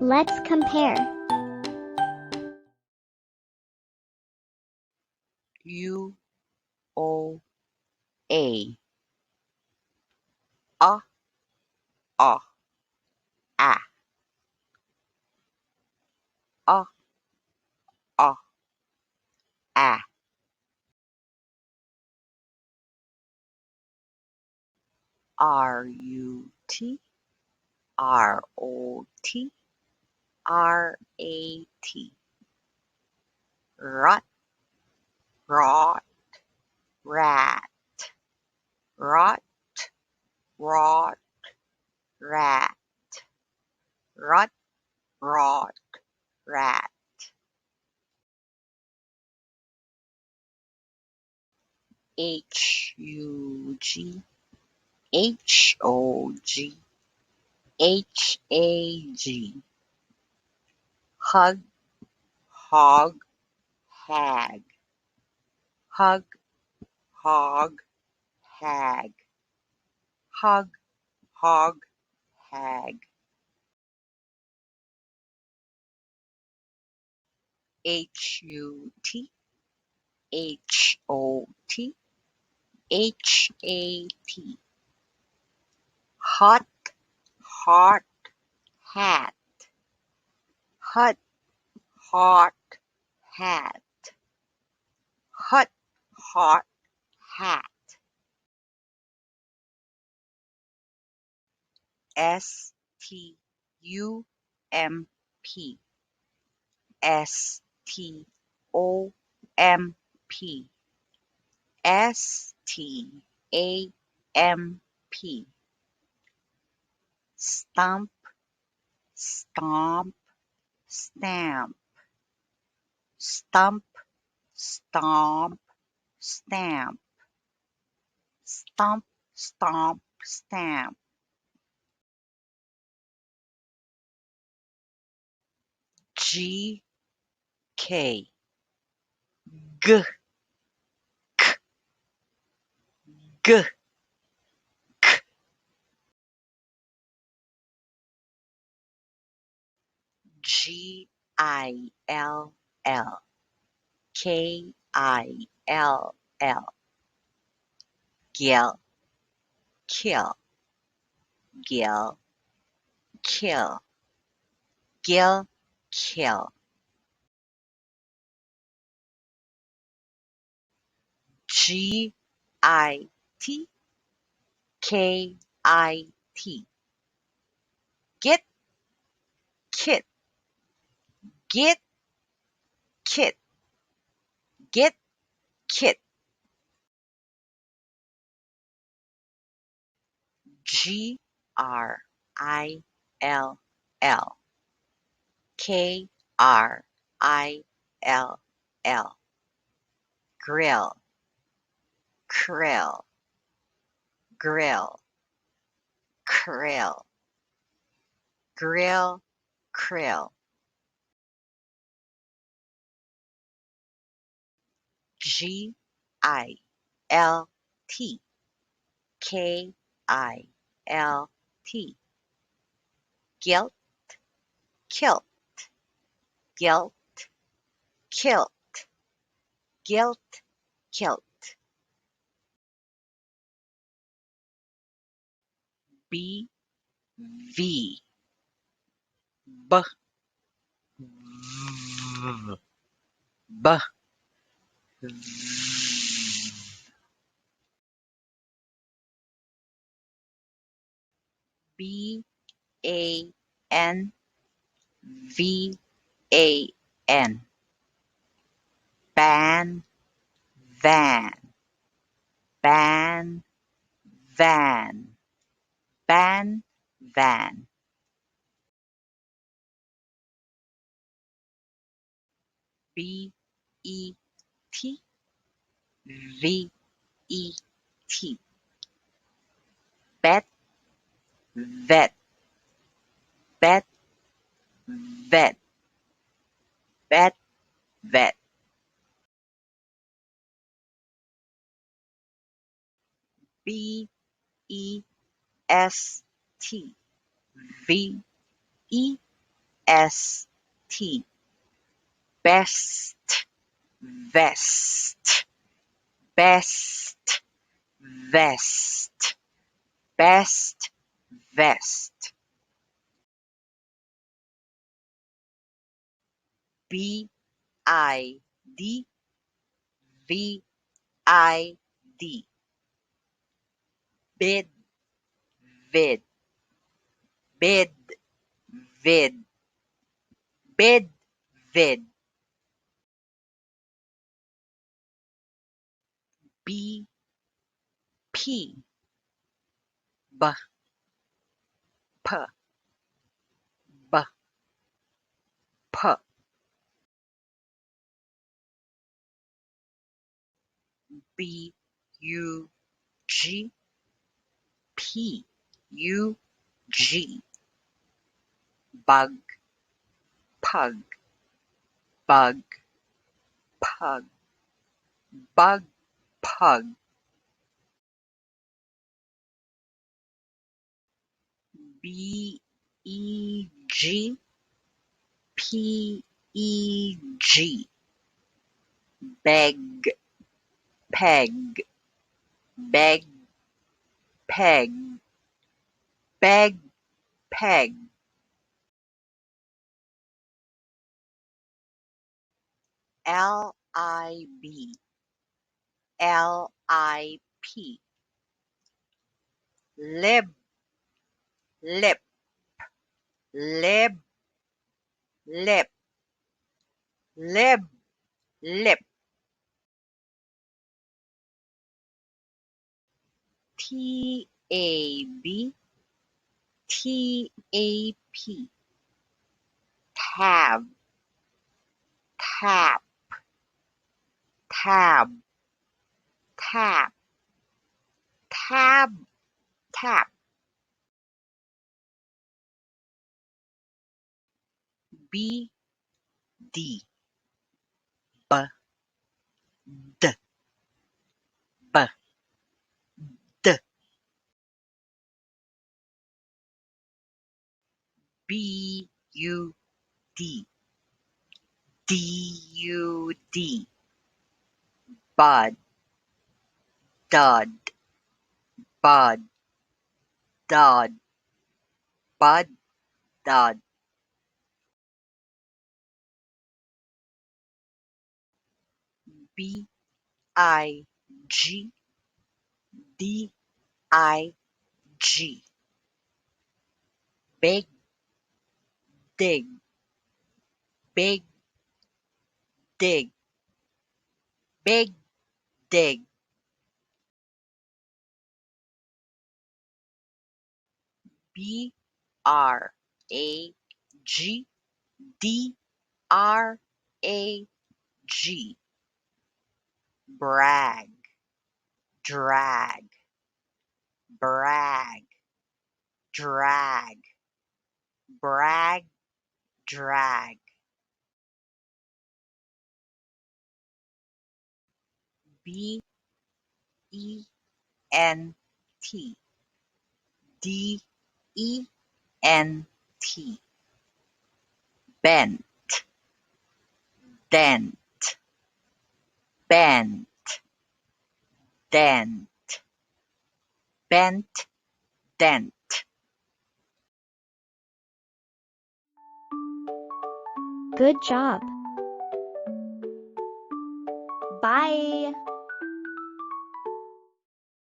Let's compare. U O A A A A A A A R U T R O T R A T rot rot rat rot rot rat rot rot rat HUG HOG HAG hug hog hag hug hog hag hug hog hag HUT HOT HAT hot hot hat hut hot hat hut hot hat STUMP STOMP STAMP stump stomp stamp stump stomp stamp stump stomp stamp GK G G GILL KILL Gill kill Gill kill Gill kill GIT KIT get kit get kit get kit GRILL KRILL grill krill grill krill grill krill GILT KILT guilt kilt guilt kilt guilt kilt BV B B BAN VAN ban van ban van ban van BET VET bet vet bet vet bet vet BEST VE B-E-S-T, best, vest, best, vest, best, vest. B-I-D, V-I-D, bid, vid, bid, vid, bid, vid. B, P, B, P, B, P. B, U, G, P, U, G, bug, pug, bug, pug, bug, pug. B, E, G, P, E, G, beg, peg, beg, peg, beg, peg. L, I, B, L, I, P, lib, lip, lib, lip, lib, lip. T, A, B, T, A, P, tab, tap, tab, tap, tab, tap. B, D, B, D, B, D. B, U, D, D, U, D, bud, dud, bud, dud, bud, dud. B, I, G, D, I, G, big, dig, big, dig, big, dig. B, R, A, G, D, R, A, G, brag, drag, brag, drag, brag, drag. B, E, N, T, D, E, N, T, bent, dent, bent, dent, bent, dent. Good job. Bye.